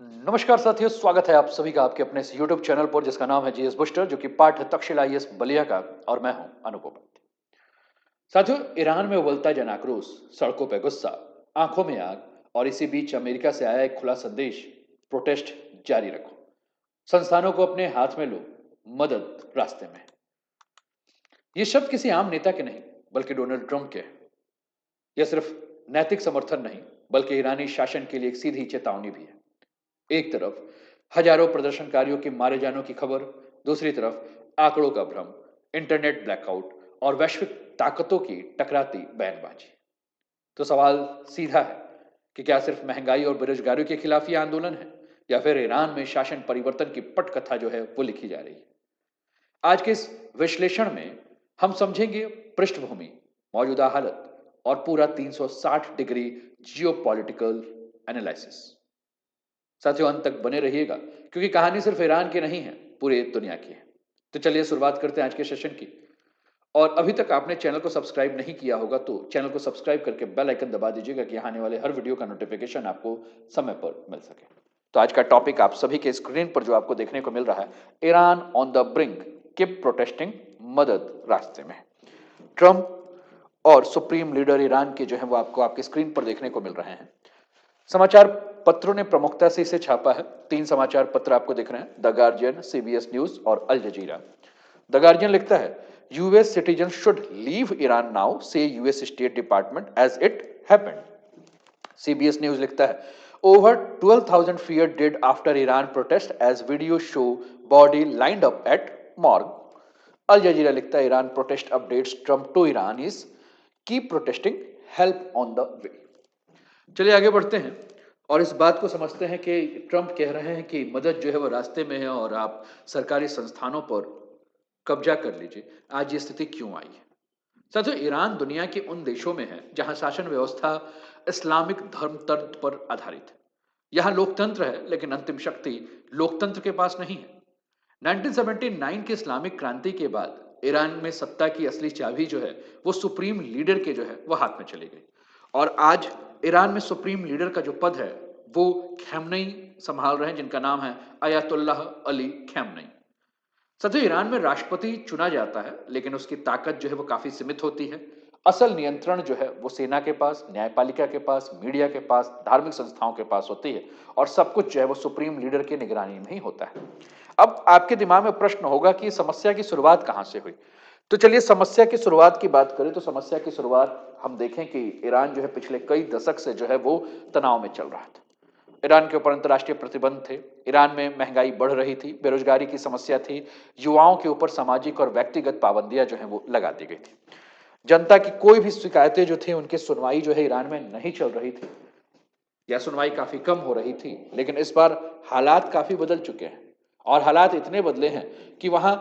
नमस्कार साथियों, स्वागत है आप सभी का आपके अपने इस YouTube चैनल पर जिसका नाम है जीएस बुस्टर, जो कि पार्ट है तक्षशिला आईएएस बलिया का। और मैं हूं अनुपम। साथियों, ईरान में उबलता जन आक्रोश, सड़कों पे गुस्सा, आंखों में आग, और इसी बीच अमेरिका से आया एक खुला संदेश, प्रोटेस्ट जारी रखो, संस्थानों को अपने हाथ में लो, मदद रास्ते में। ये शब्द किसी आम नेता के नहीं, बल्कि डोनाल्ड ट्रंप के हैं। यह सिर्फ नैतिक समर्थन नहीं, बल्कि ईरानी शासन के लिए एक सीधी चेतावनी भी है। एक तरफ हजारों प्रदर्शनकारियों के मारे जाने की खबर, दूसरी तरफ आंकड़ों का भ्रम, इंटरनेट ब्लैकआउट और वैश्विक ताकतों की टकराती बयानबाजी। तो सवाल सीधा है कि क्या सिर्फ महंगाई और बेरोजगारी के खिलाफ ये आंदोलन है, या फिर ईरान में शासन परिवर्तन की पटकथा जो है वो लिखी जा रही है। आज के इस विश्लेषण में हम समझेंगे पृष्ठभूमि, मौजूदा हालत और पूरा 360 डिग्री जियोपॉलिटिकल एनालिसिस। साथियों, अंत तक बने रहिएगा, क्योंकि कहानी सिर्फ ईरान की नहीं है, पूरी दुनिया की है। तो चलिए शुरुआत करते हैं आज के सेशन की। और अभी तक आपने चैनल को सब्सक्राइब नहीं किया होगा तो चैनल को सब्सक्राइब करके बेल आइकन दबा दीजिएगा कि आने वाले हर वीडियो का नोटिफिकेशन आपको समय पर मिल सके। तो आज का टॉपिक आप सभी के स्क्रीन पर जो आपको देखने को मिल रहा है, Iran on the brink, keep protesting, मदद रास्ते में। ट्रंप और सुप्रीम लीडर ईरान के जो है वो आपको आपके स्क्रीन पर देखने को मिल रहे हैं। समाचार पत्रों ने प्रमुखता से इसे छापा है। 3 समाचार पत्र आपको दिख रहे हैं, द गार्जियन, सीबीएस न्यूज और अल जजीरा। द गार्जियन लिखता है, US citizen should leave Iran now, says US state department as it happened. CBS news लिखता है, over 12,000 fear dead after Iran protest as video show body lined up at morgue. Al Jazeera लिखता है, Iran protest updates Trump to Iran is keep protesting, help on the way. चलिए आगे बढ़ते हैं और इस बात को समझते हैं कि ट्रंप कह रहे हैं कि मदद जो है वो रास्ते में है और आप सरकारी संस्थानों पर कब्जा कर लीजिए। आज ये स्थिति क्यों आई है? साथियों, ईरान दुनिया के उन देशों में है जहां शासन व्यवस्था इस्लामिक धर्म तंत्र पर आधारित है। यहाँ लोकतंत्र है, लेकिन अंतिम शक्ति लोकतंत्र के पास नहीं है। 1979 के इस्लामिक क्रांति के बाद ईरान में सत्ता की असली चाबी जो है वो सुप्रीम लीडर के जो है वो हाथ में चली गई। और आज ईरान में सुप्रीम लीडर का जो पद है वो खैमनई संभाल रहे हैं, जिनका नाम है अयातुल्लाह अली खैमनई। साथियों, ईरान में राष्ट्रपति चुना जाता है, लेकिन उसकी ताकत जो है वो काफी सीमित होती है। असल नियंत्रण जो है वो सेना के पास, न्यायपालिका के पास, मीडिया के पास, धार्मिक संस्थाओं के पास होती है। और सब कुछ जो है वो सुप्रीम लीडर की निगरानी में ही होता है। अब आपके दिमाग में प्रश्न होगा कि समस्या की शुरुआत कहां से हुई। तो चलिए समस्या की शुरुआत की बात करें तो समस्या की शुरुआत हम देखें कि ईरान जो है पिछले कई दशक से जो है वो तनाव में चल रहा था। ईरान के ऊपर अंतर्राष्ट्रीय प्रतिबंध थे, ईरान में महंगाई बढ़ रही थी, बेरोजगारी की समस्या थी, युवाओं के ऊपर सामाजिक और व्यक्तिगत पाबंदियां जो है वो लगा दी गई थी। जनता की कोई भी शिकायतें जो थी उनकी सुनवाई जो है ईरान में नहीं चल रही थी, या सुनवाई काफी कम हो रही थी। लेकिन इस बार हालात काफी बदल चुके हैं, और हालात इतने बदले हैं कि वहां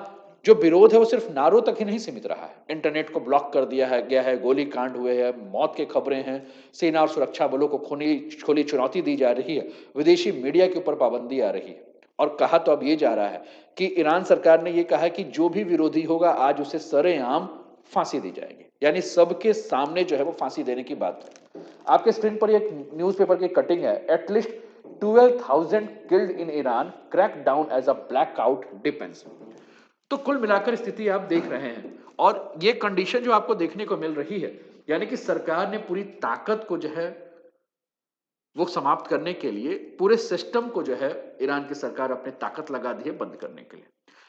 जो विरोध है वो सिर्फ नारों तक ही नहीं सीमित रहा है। इंटरनेट को ब्लॉक कर दिया है गया है, गोली कांड हुए हैं, मौत की खबरें हैं, सेना और सुरक्षा बलों को खुली चुनौती दी जा रही है, विदेशी मीडिया के ऊपर पाबंदी आ रही है। और कहा तो अब ये जा रहा है कि ईरान सरकार ने यह कहा है कि जो भी विरोधी होगा आज उसे सरेआम फांसी दी जाएगी, यानी सबके सामने जो है वो फांसी देने की बात है। आपके स्क्रीन पर एक न्यूज़पेपर की कटिंग है, at least 12,000 killed in Iran, crack down as a blackout deepens. तो कुल मिलाकर स्थिति आप देख रहे हैं, और ये कंडीशन जो आपको देखने को मिल रही है, यानी कि सरकार ने पूरी ताकत को जो है वो समाप्त करने के लिए पूरे सिस्टम को जो है ईरान की सरकार अपनी ताकत लगा दी है बंद करने के लिए।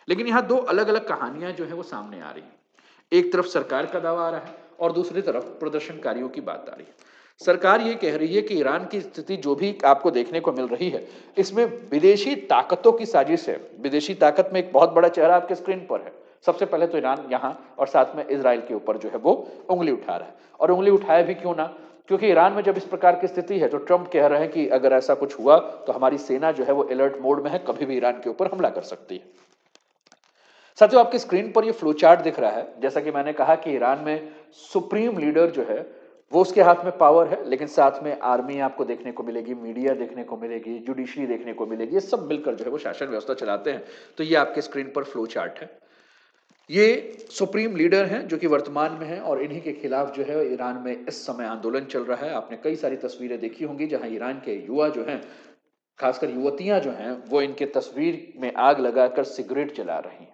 लेकिन यहां दो अलग अलग कहानियां जो है वो सामने आ रही है। एक तरफ सरकार का दावा आ रहा है और दूसरी तरफ प्रदर्शनकारियों की बात आ रही है। सरकार ये कह रही है कि ईरान की स्थिति जो भी आपको देखने को मिल रही है, इसमें विदेशी ताकतों की साजिश है। विदेशी ताकत में एक बहुत बड़ा चेहरा आपके स्क्रीन पर है। सबसे पहले तो ईरान यहां और साथ में इजराइल के ऊपर जो है वो उंगली उठा रहा है। और उंगली उठाए भी क्यों ना, क्योंकि ईरान में जब इस प्रकार की स्थिति है तो ट्रंप कह रहे हैं कि अगर ऐसा कुछ हुआ तो हमारी सेना जो है वो अलर्ट मोड में है, कभी भी ईरान के ऊपर हमला कर सकती है। साथियों, आपकी स्क्रीन पर ये फ्लो चार्ट दिख रहा है। जैसा कि मैंने कहा कि ईरान में सुप्रीम लीडर जो है वो उसके हाथ में पावर है, लेकिन साथ में आर्मी आपको देखने को मिलेगी, मीडिया देखने को मिलेगी, जुडिशरी देखने को मिलेगी, ये सब मिलकर जो है वो शासन व्यवस्था चलाते हैं। तो ये आपके स्क्रीन पर फ्लो चार्ट है। ये सुप्रीम लीडर हैं जो कि वर्तमान में हैं, और इन्हीं के खिलाफ जो है ईरान में इस समय आंदोलन चल रहा है। आपने कई सारी तस्वीरें देखी होंगी जहां ईरान के युवा जो हैं खासकर युवतियां जो हैं वो इनके तस्वीर में आग लगाकर सिगरेट जला रही हैं।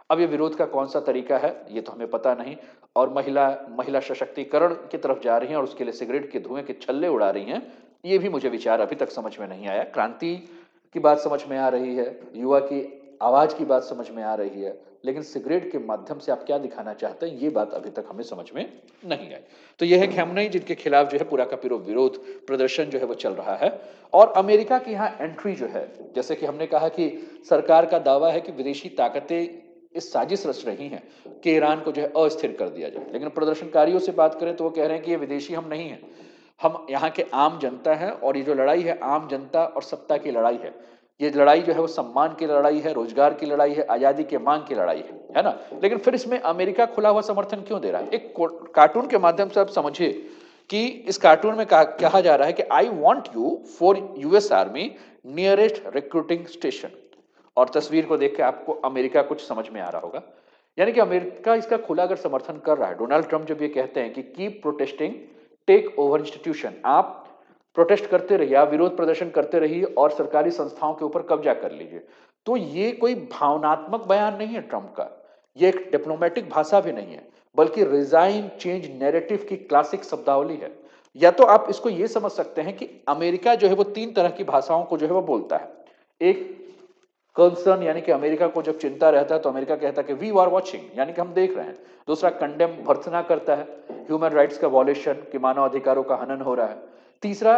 अब ये विरोध का कौन सा तरीका है ये तो हमें पता नहीं, और महिला महिला सशक्तिकरण की तरफ जा रही हैं और उसके लिए सिगरेट के धुएं के छल्ले उड़ा रही हैं, ये भी मुझे विचार अभी तक समझ में नहीं आया। क्रांति की बात समझ में आ रही है, युवा की आवाज की बात समझ में आ रही है, लेकिन सिगरेट के माध्यम से आप क्या दिखाना चाहते हैं ये बात अभी तक हमें समझ में नहीं आई। तो यह है खैमनई जिनके खिलाफ जो है पूरा का पूरा विरोध प्रदर्शन जो है वो चल रहा है। और अमेरिका की यहाँ एंट्री जो है, जैसे कि हमने कहा कि सरकार का दावा है कि विदेशी ताकतें इस साजिश रच रही हैं कि ईरान को जो है अस्थिर कर दिया जाए, लेकिन प्रदर्शनकारियों से बात करें तो वो कह रहे हैं कि ये विदेशी हम नहीं हैं, हम यहाँ के आम जनता हैं, और ये जो लड़ाई है आम जनता और सत्ता की लड़ाई है। ये लड़ाई जो है वो सम्मान की लड़ाई है, रोजगार की लड़ाई है, आजादी के मांग की लड़ाई है ना। लेकिन फिर इसमें अमेरिका खुला हुआ समर्थन क्यों दे रहा है? एक कार्टून के माध्यम से आप समझिए कि इस कार्टून में कहा जा रहा है कि I want you for US army nearest recruiting station, और तस्वीर को देख के आपको अमेरिका कुछ समझ में आ रहा होगा। यानी कि अमेरिका इसका खुला अगर समर्थन कर रहा है। डोनाल्ड ट्रंप जब ये कहते हैं कि keep protesting, take over institution, आप प्रोटेस्ट करते रहिए, आप विरोध प्रदर्शन करते रहिए और सरकारी संस्थाओं के ऊपर कब्जा कर लीजिए, तो ये कोई भावनात्मक बयान नहीं है ट्रंप का, ये एक डिप्लोमेटिक भाषा भी नहीं है, बल्कि रिजाइन चेंज नैरेटिव की क्लासिक शब्दावली है। या तो आप इसको ये समझ सकते हैं कि अमेरिका जो है वो तीन तरह की भाषाओं को जो है वो बोलता है। एक कंसर्न, यानी कि अमेरिका को जब चिंता रहता है तो अमेरिका कहता है कि वी आर वाचिंग, यानी कि हम देख रहे हैं। दूसरा कंडेम, भर्त्सना करता है, ह्यूमन राइट्स का वॉलेशन, कि मानव अधिकारों का हनन हो रहा है। तीसरा,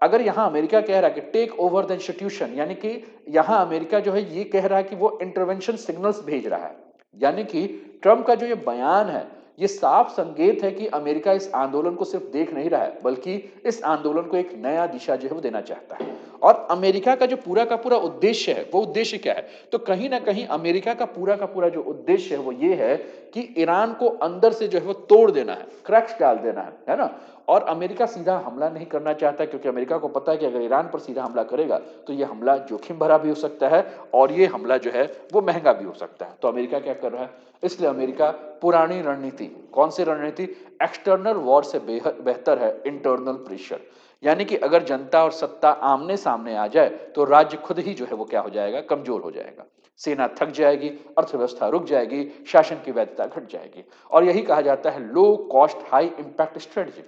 अगर यहां अमेरिका कह रहा है कि टेक ओवर द इंस्टीट्यूशन, यानी कि यहां अमेरिका जो है ये कह रहा है कि वो इंटरवेंशन सिग्नल्स भेज रहा है। यानी कि ट्रंप का जो ये बयान है ये साफ संकेत है कि अमेरिका इस आंदोलन को सिर्फ देख नहीं रहा है, बल्कि इस आंदोलन को एक नया दिशा जो है वो देना चाहता है। और अमेरिका का जो पूरा का पूरा उद्देश्य है, वो उद्देश्य क्या है? तो कहीं ना कहीं अमेरिका का पूरा जो उद्देश्य है वो ये है कि ईरान को अंदर से जो है वो तोड़ देना है, क्रैक्स डाल देना है ना। और अमेरिका सीधा हमला नहीं करना चाहता, क्योंकि अमेरिका को पता है कि अगर ईरान पर सीधा हमला करेगा तो ये हमला जोखिम भरा भी हो सकता है, और ये हमला जो है वो महंगा भी हो सकता है। तो अमेरिका क्या कर रहा है? इसलिए अमेरिका पुरानी रणनीति, कौन सी रणनीति? एक्सटर्नल वॉर से बेहतर है इंटरनल प्रेशर। यानी कि अगर जनता और सत्ता आमने सामने आ जाए तो राज्य खुद ही जो है वो क्या हो जाएगा? कमजोर हो जाएगा, सेना थक जाएगी, अर्थव्यवस्था रुक जाएगी, शासन की वैधता घट जाएगी। और यही कहा जाता है low cost high impact strategy.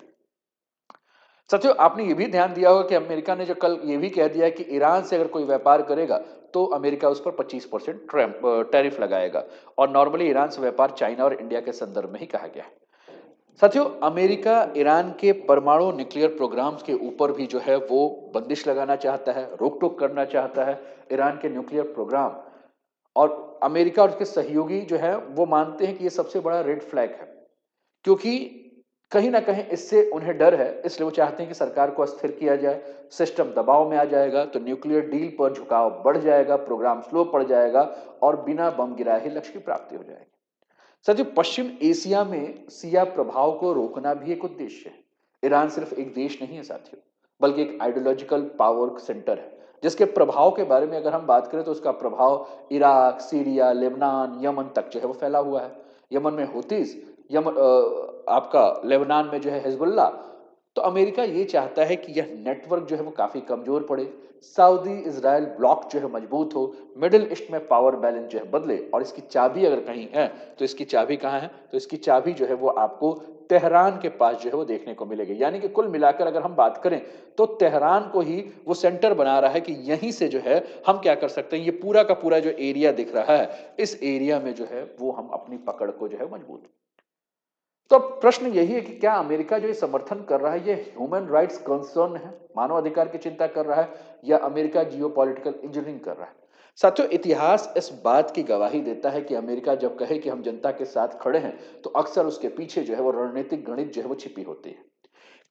साथियों, आपने ये भी ध्यान दिया होगा कि अमेरिका ने जो कल ये भी कह दिया है कि ईरान से अगर कोई व्यापार करेगा तो अमेरिका उस पर 25% टैरिफ लगाएगा, और नॉर्मली ईरान से व्यापार चाइना और इंडिया के संदर्भ में ही कहा गया है। साथियों, अमेरिका ईरान के परमाणु न्यूक्लियर प्रोग्राम्स के ऊपर भी जो है वो बंदिश लगाना चाहता है, रोक टोक करना चाहता है ईरान के न्यूक्लियर प्रोग्राम। और अमेरिका और उसके सहयोगी जो है वो मानते हैं कि ये सबसे बड़ा रेड फ्लैग है, क्योंकि कहीं ना कहीं इससे उन्हें डर है, इसलिए वो चाहते हैं कि सरकार को अस्थिर किया जाए, सिस्टम दबाव में आ जाएगा तो न्यूक्लियर डील पर झुकाव बढ़ जाएगा, प्रोग्राम स्लो पड़ जाएगा, और बिना बम गिराए ही लक्ष्य की प्राप्ति हो जाएगी। साथियों, पश्चिम एशिया में सिया प्रभाव को रोकना भी एक उद्देश्य है। ईरान सिर्फ एक देश नहीं है साथियों, बल्कि एक आइडियोलॉजिकल पावर सेंटर है, जिसके प्रभाव के बारे में अगर हम बात करें तो उसका प्रभाव इराक, सीरिया, लेबनान, यमन तक जो है वो फैला हुआ है। यमन में हुतीस, आपका लेबनान में जो है हिजबुल्लाह। तो अमेरिका ये चाहता है कि यह नेटवर्क जो है वो काफी कमजोर पड़े, सऊदी इजराइल ब्लॉक जो है मजबूत हो, मिडिल ईस्ट में पावर बैलेंस जो है बदले। और इसकी चाबी अगर कहीं है तो इसकी चाबी कहाँ है? तो इसकी चाबी जो है वो आपको तेहरान के पास जो है वो देखने को मिलेगी। यानी कि कुल मिलाकर अगर हम बात करें तो तेहरान को ही वो सेंटर बना रहा है कि यहीं से जो है हम क्या कर सकते हैं, ये पूरा का पूरा जो एरिया दिख रहा है, इस एरिया में जो है वो हम अपनी पकड़ को जो है मजबूत। तो अब प्रश्न यही है कि क्या अमेरिका जो ये समर्थन कर रहा है ये ह्यूमन राइट्स कंसर्न है, मानव अधिकार की चिंता कर रहा है, या अमेरिका जियोपॉलिटिकल इंजीनियरिंग कर रहा है? साथियों, इतिहास इस बात की गवाही देता है कि अमेरिका जब कहे कि हम जनता के साथ खड़े हैं तो अक्सर उसके पीछे जो है वो रणनीतिक गणित जो है वो छिपी होती है।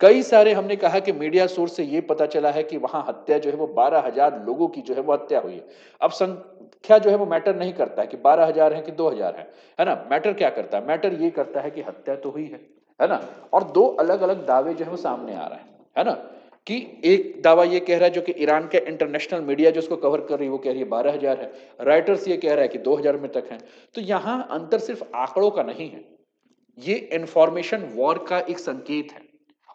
कई सारे हमने कहा कि मीडिया सोर्स से ये पता चला है कि वहां हत्या जो है वो 12,000 लोगों की जो है वो हत्या हुई है। अब संख्या जो है वो मैटर नहीं करता है कि 12,000 है कि 2,000 है ना। मैटर क्या करता है? मैटर ये करता है कि हत्या तो हुई है ना। और दो अलग अलग दावे जो है वो सामने आ रहे हैं, है ना। कि एक दावा ये कह रहा है जो कि ईरान के इंटरनेशनल मीडिया जो उसको कवर कर रही है वो कह रही है 12,000 है, राइटर्स ये कह रहा है कि 2,000 में तक है। तो यहां अंतर सिर्फ आंकड़ों का नहीं है, ये इंफॉर्मेशन वॉर का एक संकेत है।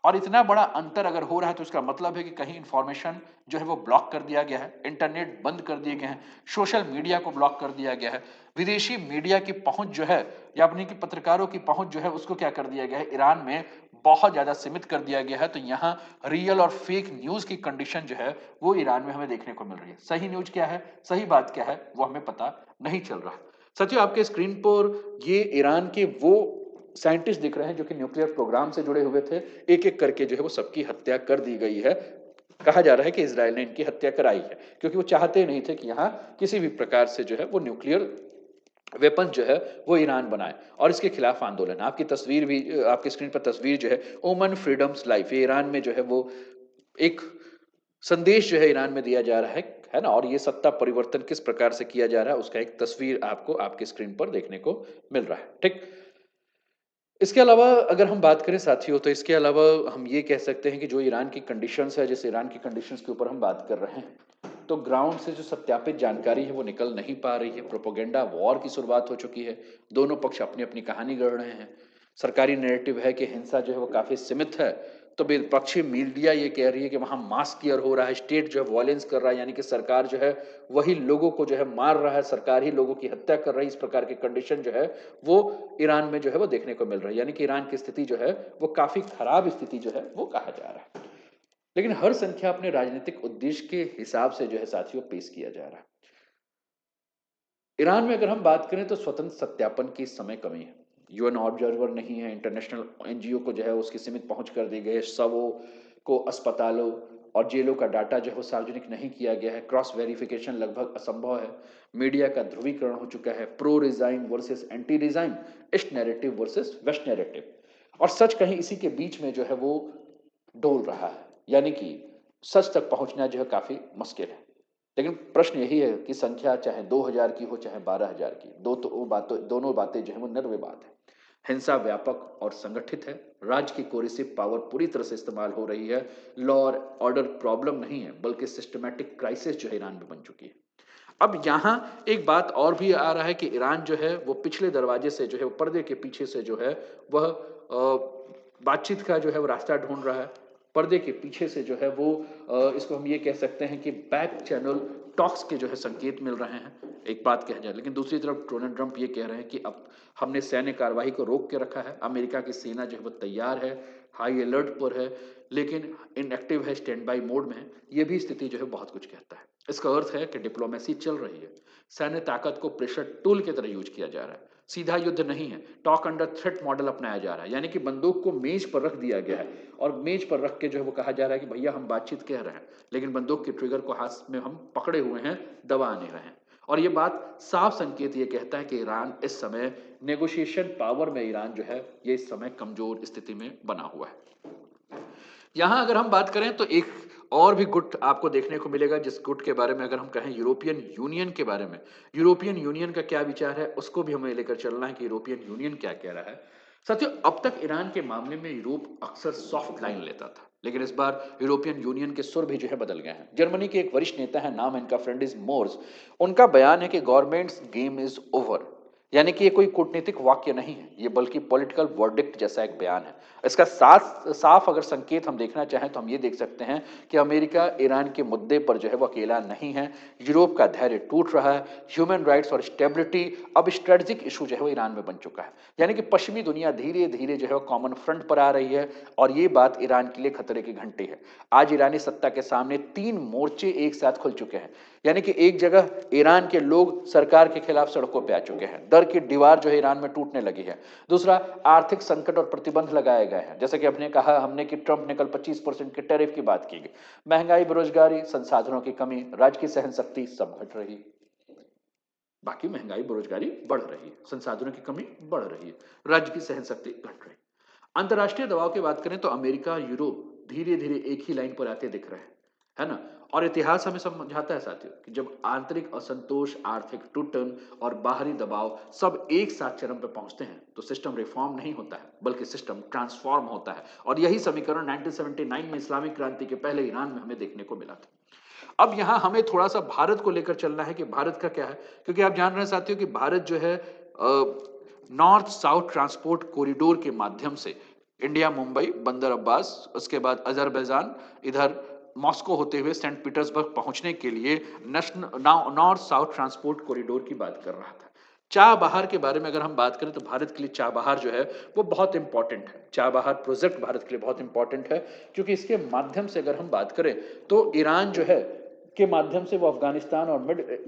और इतना बड़ा अंतर अगर हो रहा है तो इसका मतलब है कि कहीं इंफॉर्मेशन जो है वो ब्लॉक कर दिया गया है, इंटरनेट बंद कर दिए गए हैं, सोशल मीडिया को ब्लॉक कर दिया गया है, विदेशी मीडिया की पहुंच जो है या अपनी की पत्रकारों की पहुंच जो है उसको क्या कर दिया गया है, ईरान में बहुत ज्यादा सीमित कर दिया गया है। तो यहाँ रियल और फेक न्यूज की कंडीशन जो है वो ईरान में हमें देखने को मिल रही है। सही न्यूज क्या है, सही बात क्या है, वो हमें पता नहीं चल रहा है। साथियों, आपके स्क्रीन पर ये ईरान के वो साइंटिस्ट दिख रहे हैं जो कि न्यूक्लियर प्रोग्राम से जुड़े हुए थे। एक-एक करके जो है वो सबकी हत्या कर दी गई है। कहा जा रहा है कि इज़राइल ने इनकी हत्या कराई है, क्योंकि वो चाहते नहीं थे कि यहाँ किसी भी प्रकार से जो है वो न्यूक्लियर वेपन जो है वो ईरान बनाए और इसके खिलाफ आंदोलन। आपकी तस्वीर भी आपकी स्क्रीन पर तस्वीर जो है ओमन फ्रीडम्स लाइफ, ये ईरान में जो है वो एक संदेश जो है ईरान में दिया जा रहा है ना? और ये सत्ता परिवर्तन किस प्रकार से किया जा रहा है उसका एक तस्वीर आपको आपकी स्क्रीन पर देखने को मिल रहा है, ठीक? इसके अलावा अगर हम बात करें साथियों, तो इसके अलावा हम ये कह सकते हैं कि जो ईरान की कंडीशंस है, जिस ईरान की कंडीशंस के ऊपर हम बात कर रहे हैं, तो ग्राउंड से जो सत्यापित जानकारी है वो निकल नहीं पा रही है। प्रोपेगेंडा वॉर की शुरुआत हो चुकी है। दोनों पक्ष अपनी-अपनी कहानी गढ़ रहे हैं। सरकारी नैरेटिव है कि हिंसा जो है वो काफ़ी सीमित है, तो विपक्षी मीडिया ये कह रही है कि वहाँ मास कियर हो रहा है, स्टेट जो है वॉयलेंस कर रहा है, यानी कि सरकार जो है वही लोगों को जो है मार रहा है, सरकार ही लोगों की हत्या कर रही है। इस प्रकार की कंडीशन जो है वो ईरान में जो है वो देखने को मिल रही है, यानी कि ईरान की स्थिति जो है वो काफ़ी खराब स्थिति जो है वो कहा जा रहा है। लेकिन हर संख्या अपने राजनीतिक उद्देश्य के हिसाब से जो है साथियों पेश किया जा रहा है। ईरान में अगर हम बात करें तो स्वतंत्र सत्यापन की इस समय कमी है। यूएन ऑब्जर्वर नहीं है, इंटरनेशनल एनजीओ को जो है उसकी सीमित पहुंच कर दी गई है, शवों को अस्पतालों और जेलों का डाटा जो है वो सार्वजनिक नहीं किया गया है, क्रॉस वेरिफिकेशन लगभग असंभव है, मीडिया का ध्रुवीकरण हो चुका है, pro resign versus anti resign, east narrative versus West narrative, और सच कहीं इसी के बीच में जो है वो डोल रहा है, यानी कि सच तक पहुंचना जो है काफी मुश्किल है। लेकिन प्रश्न यही है कि संख्या चाहे 2000 की हो चाहे 12,000 की, दोनों बातें जो है वो निर्विवाद है। हिंसा व्यापक और संगठित है, राज्य की कोरिसिव पावर पूरी तरह से इस्तेमाल हो रही है, लॉ और ऑर्डर प्रॉब्लम नहीं है बल्कि सिस्टमैटिक क्राइसिस जो है ईरान में बन चुकी है। अब यहाँ एक बात और भी आ रहा है कि ईरान जो है वो पिछले दरवाजे से जो है वो पर्दे के पीछे से जो है वह बातचीत का जो है वो रास्ता ढूंढ रहा है। पर्दे के पीछे से जो है वो इसको हम ये कह सकते हैं कि बैक चैनल टॉक्स के जो है संकेत मिल रहे हैं, एक बात कह जाए। लेकिन दूसरी तरफ डोनाल्ड ट्रंप ये कह रहे हैं कि अब हमने सैन्य कार्रवाई को रोक के रखा है, अमेरिका की सेना जो है वो तैयार है, हाई अलर्ट पर है, लेकिन इनएक्टिव है, स्टैंड बाई मोड में है। ये भी स्थिति जो है बहुत कुछ कहता है। इसका अर्थ है कि डिप्लोमेसी चल रही है, सैन्य ताकत को प्रेशर टूल की तरह यूज किया जा रहा है, सीधा युद्ध नहीं है, टॉक अंडर थ्रेट मॉडल अपनाया जा रहा है, यानी कि बंदूक को मेज पर रख दिया गया है और मेज पर रख के जो है वो कहा जा रहा है कि भैया हम बातचीत कह रहे हैं, लेकिन बंदूक के ट्रिगर को हाथ में हम पकड़े हुए हैं, दबा नहीं रहे हैं। और ये बात साफ संकेत ये कहता है कि ईरान इस समय नेगोशिएशन पावर में ईरान जो है ये इस समय कमजोर स्थिति में बना हुआ है। यहाँ अगर हम बात करें तो एक और भी गुट आपको देखने को मिलेगा, जिस गुट के बारे में अगर हम कहें यूरोपियन यूनियन के बारे में, यूरोपियन यूनियन का क्या विचार है उसको भी हमें लेकर चलना है कि यूरोपियन यूनियन क्या कह रहा है। साथियों, अब तक ईरान के मामले में यूरोप अक्सर सॉफ्ट लाइन लेता था, लेकिन इस बार यूरोपियन यूनियन के सुर भी जो है बदल गए हैं। जर्मनी के एक वरिष्ठ नेता है, नाम इनका फ्रेंडिस मोर्स, उनका बयान है कि गवर्नमेंट्स गेम इज ओवर, यानी कि ये कोई कूटनीतिक वाक्य नहीं है, ये बल्कि पॉलिटिकल वर्डिक्ट जैसा एक बयान है। इसका साफ अगर संकेत हम देखना चाहें तो हम ये देख सकते हैं कि अमेरिका ईरान के मुद्दे पर जो है वो अकेला नहीं है, यूरोप का धैर्य टूट रहा है, ह्यूमन राइट्स और स्टेबिलिटी अब स्ट्रेटेजिक इशू जो है वो ईरान में बन चुका है, यानी कि पश्चिमी दुनिया धीरे धीरे जो है वो कॉमन फ्रंट पर आ रही है और ये बात ईरान के लिए खतरे की घंटी है। आज ईरानी सत्ता के सामने 3 मोर्चे एक साथ खुल चुके हैं, यानी कि एक जगह ईरान के लोग सरकार के खिलाफ सड़कों पे आ चुके हैं, डर की दीवार जो है ईरान में टूटने लगी है। दूसरा, आर्थिक संकट और प्रतिबंध लगाए गए हैं, जैसे कि हमने कि ट्रंप ने कल 25% के टैरिफ की बात की। महंगाई, बेरोजगारी, संसाधनों की कमी, राज्य की सहन शक्ति सब घट रही। बाकी महंगाई बेरोजगारी बढ़ रही है, संसाधनों की कमी बढ़ रही है, राज्य की सहन शक्ति घट रही है। अंतर्राष्ट्रीय दबाव की बात करें तो अमेरिका, यूरोप धीरे धीरे एक ही लाइन पर आते दिख रहे हैं, है ना? और इतिहास हमें समझाता है साथियों कि जब आंतरिक असंतोष, आर्थिक टूटन और बाहरी दबाव सब एक साथ चरम पर पहुंचते हैं तो सिस्टम रिफॉर्म नहीं होता है बल्कि सिस्टम ट्रांसफॉर्म होता है। और यही समीकरण 1979 में इस्लामिक क्रांति के पहले ईरान में हमें देखने को मिला था। अब यहाँ हमें थोड़ा सा भारत को लेकर चलना है कि भारत का क्या है, क्योंकि आप जान रहे हैं साथियों कि भारत जो है नॉर्थ साउथ ट्रांसपोर्ट कॉरिडोर के माध्यम से इंडिया मुंबई, बंदर अब्बास, उसके बाद अज़रबैजान, इधर मॉस्को होते हुए सेंट पीटर्सबर्ग पहुंचने के लिए नॉर्थ साउथ ट्रांसपोर्ट कॉरिडोर की बात कर रहा था। चाबहार के बारे में अगर हम बात करें तो भारत के लिए चाबहार जो है वो बहुत इंपॉर्टेंट है। चाबहार प्रोजेक्ट भारत के लिए बहुत इंपॉर्टेंट है, क्योंकि इसके माध्यम से अगर हम बात करें तो ईरान जो है के माध्यम से वो अफगानिस्तान और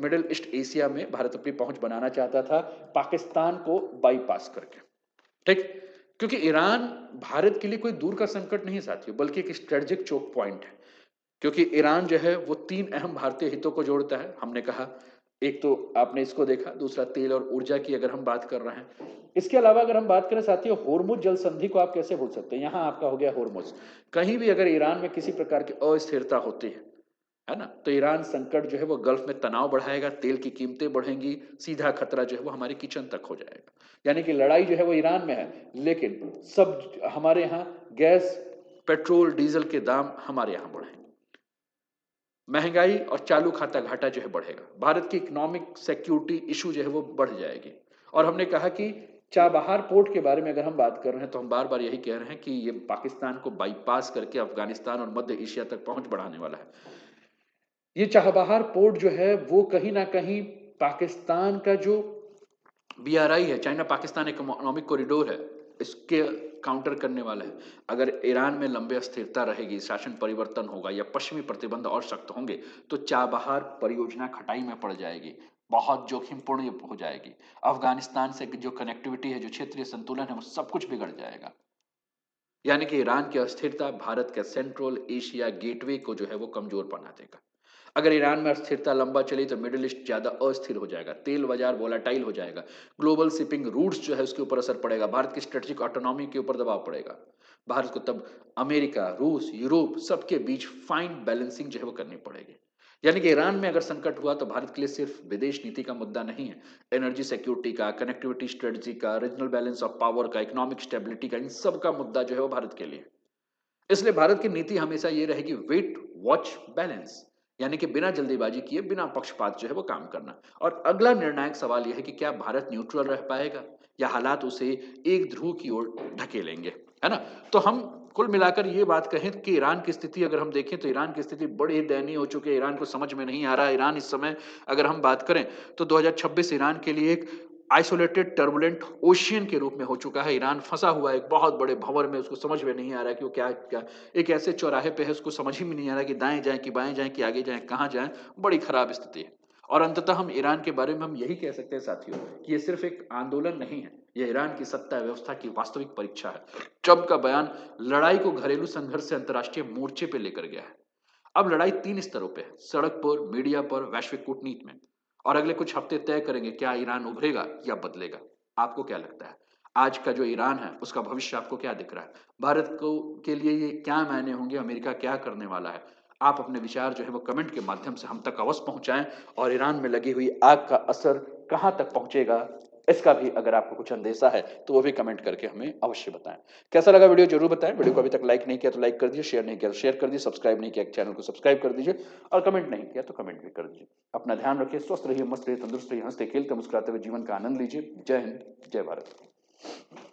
मिडिल ईस्ट एशिया में भारत अपनी पहुंच बनाना चाहता था, पाकिस्तान को बाईपास करके। ठीक, क्योंकि ईरान भारत के लिए कोई दूर का संकट नहीं साथियों, बल्कि एक स्ट्रेटेजिक चोक पॉइंट है। क्योंकि ईरान जो है वो तीन अहम भारतीय हितों को जोड़ता है। हमने कहा, एक तो आपने इसको देखा, दूसरा तेल और ऊर्जा की अगर हम बात कर रहे हैं। इसके अलावा अगर हम बात करें साथियों, होर्मुज जल संधि को आप कैसे भूल सकते हैं। यहां आपका हो गया होर्मुज। कहीं भी अगर ईरान में किसी प्रकार की अस्थिरता होती है ना, तो ईरान संकट जो है वो गल्फ में तनाव बढ़ाएगा, तेल की कीमतें बढ़ेंगी, सीधा खतरा जो है वो हमारे किचन तक हो जाएगा। यानी कि लड़ाई जो है वो ईरान में है, लेकिन सब हमारे यहाँ गैस, पेट्रोल, डीजल के दाम हमारे यहाँ बढ़ेंगे, महंगाई और चालू खाता घाटा जो है बढ़ेगा, भारत की इकोनॉमिक सिक्योरिटी इशू जो है वो बढ़ जाएगी। और हमने कहा कि चाबहार पोर्ट के बारे में अगर हम बात कर रहे हैं तो हम बार बार यही कह रहे हैं कि ये पाकिस्तान को बाईपास करके अफगानिस्तान और मध्य एशिया तक पहुंच बढ़ाने वाला है। ये चाबहार पोर्ट जो है वो कहीं ना कहीं पाकिस्तान का जो बीआरआई है, चाइना पाकिस्तान इकोनॉमिक कॉरिडोर है, इसके काउंटर करने वाला है। अगर ईरान में लंबे अस्थिरता रहेगी, शासन परिवर्तन होगा या पश्चिमी प्रतिबंध और सख्त होंगे, तो चाबहार परियोजना खटाई में पड़ जाएगी, बहुत जोखिमपूर्ण ये हो जाएगी। अफगानिस्तान से जो कनेक्टिविटी है, जो क्षेत्रीय संतुलन है, वो सब कुछ बिगड़ जाएगा। यानी कि ईरान की अस्थिरता भारत के सेंट्रल एशिया गेटवे को जो है वो कमजोर बना देगा। अगर ईरान में अस्थिरता लंबा चली तो मिडिल ईस्ट ज्यादा अस्थिर हो जाएगा, तेल बाजार वोलाटाइल हो जाएगा, ग्लोबल शिपिंग रूट्स जो है उसके ऊपर असर पड़ेगा, भारत की स्ट्रेटेजिक ऑटोनॉमी के ऊपर दबाव पड़ेगा। भारत को तब अमेरिका, रूस, यूरोप सबके बीच फाइन बैलेंसिंग जो है वो करनी पड़ेगी। यानी कि ईरान में अगर संकट हुआ तो भारत के लिए सिर्फ विदेश नीति का मुद्दा नहीं है, एनर्जी सिक्योरिटी का, कनेक्टिविटी स्ट्रेटजी का, रीजनल बैलेंस ऑफ पावर का, इकोनॉमिक स्टेबिलिटी का, इन सब का मुद्दा जो है वो भारत के लिए। इसलिए भारत की नीति हमेशा ये रहेगी, वेट, वॉच, बैलेंस। यानी कि बिना जल्दीबाजी किए, बिना पक्षपात जो है वो काम करना। और अगला निर्णायक सवाल यह है कि क्या भारत न्यूट्रल रह पाएगा या हालात उसे एक ध्रुव की ओर ढकेलेंगे, है ना। तो हम कुल मिलाकर ये बात कहें कि ईरान की स्थिति अगर हम देखें तो ईरान की स्थिति बड़ी दयनीय हो चुकी है। ईरान को समझ में नहीं आ रहा है। ईरान इस समय अगर हम बात करें तो 2026 ईरान के लिए एक आइसोलेटेड टर्बुलेंट ओशियन के रूप में हो चुका है। ईरान फंसा हुआ है एक बहुत बड़े भंवर में, उसको समझ में नहीं आ रहा है कि वो क्या क्या, एक ऐसे चौराहे पे है उसको समझ ही में नहीं आ रहा कि दाएं जाएं कि बाएं जाएं कि आगे जाएं कहां जाएं। बड़ी खराब स्थिति है। और अंततः हम ईरान के बारे में हम यही कह सकते हैं साथियों कि ये सिर्फ एक आंदोलन नहीं है, ये ईरान की सत्ता व्यवस्था की वास्तविक परीक्षा है। ट्रंप का बयान लड़ाई को घरेलू संघर्ष से अंतर्राष्ट्रीय मोर्चे पे लेकर गया है। अब लड़ाई तीन स्तरों पे है, सड़क पर, मीडिया पर, वैश्विक कूटनीति में। और अगले कुछ हफ्ते तय करेंगे क्या ईरान उभरेगा या बदलेगा। आपको क्या लगता है, आज का जो ईरान है उसका भविष्य आपको क्या दिख रहा है? भारत को के लिए ये क्या मायने होंगे, अमेरिका क्या करने वाला है? आप अपने विचार जो है वो कमेंट के माध्यम से हम तक अवश्य पहुंचाएं। और ईरान में लगी हुई आग का असर कहां तक पहुंचेगा, इसका भी अगर आपको कुछ अंदेशा है तो वो भी कमेंट करके हमें अवश्य बताएं। कैसा लगा वीडियो जरूर बताएं। वीडियो को अभी तक लाइक नहीं किया तो लाइक कर दीजिए, शेयर नहीं किया तो शेयर कर दीजिए, सब्सक्राइब नहीं किया चैनल को सब्सक्राइब कर दीजिए, और कमेंट नहीं किया तो कमेंट भी कर दीजिए। अपना ध्यान रखिए, स्वस्थ रहिए, मस्त रहिए, तंदुरुस्त रहिए, हंसते खेलते मुस्कुराते हुए जीवन का आनंद लीजिए। जय हिंद, जय भारत।